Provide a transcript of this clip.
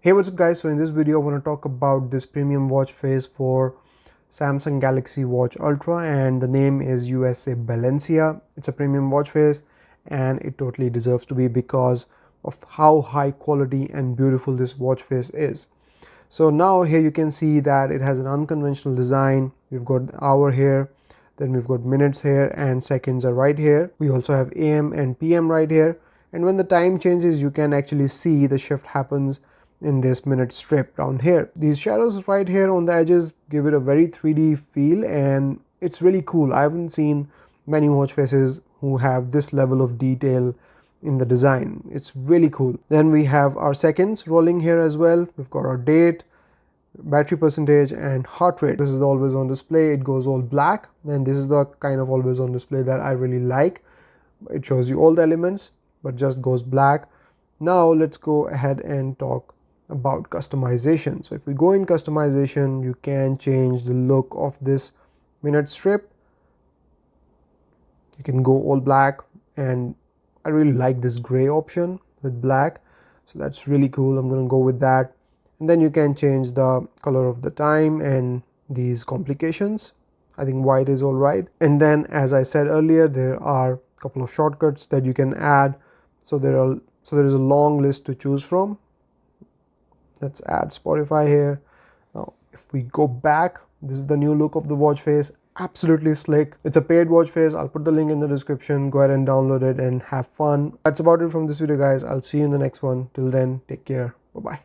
Hey, what's up guys? So in this video I want to talk about this premium watch face for Samsung Galaxy Watch Ultra, and the name is USA Balencia. It's a premium watch face and it totally deserves to be because of how high quality and beautiful this watch face is. So now here you can see that it has an unconventional design. We've got hour here, then we've got minutes here, and seconds are right here. We also have AM and PM right here, and when the time changes you can actually see the shift happens in this minute strip down here. These shadows right here on the edges give it a very 3D feel, and it's really cool. I haven't seen many watch faces who have this level of detail in the design. It's really cool. Then we have our seconds rolling here as well. We've got our date, battery percentage, and heart rate. This is the always on display. It goes all black, and this is the kind of always on display that I really like. It shows you all the elements but just goes black. Now let's go ahead and talk about customization. So if we go in customization, you can change the look of this minute strip. You can go all black, and I really like this gray option with black, so that's really cool. I'm going to go with that. And then you can change the color of the time and these complications. I think white is all right. And then, as I said earlier, there are a couple of shortcuts that you can add. So there is a long list to choose from. Let's add Spotify here. Now if we go back, this is the new look of the watch face. Absolutely slick. It's a paid watch face. I'll put the link in the description. Go ahead and download it and have fun. That's about it from this video guys. I'll see you in the next one. Till then, take care. Bye bye.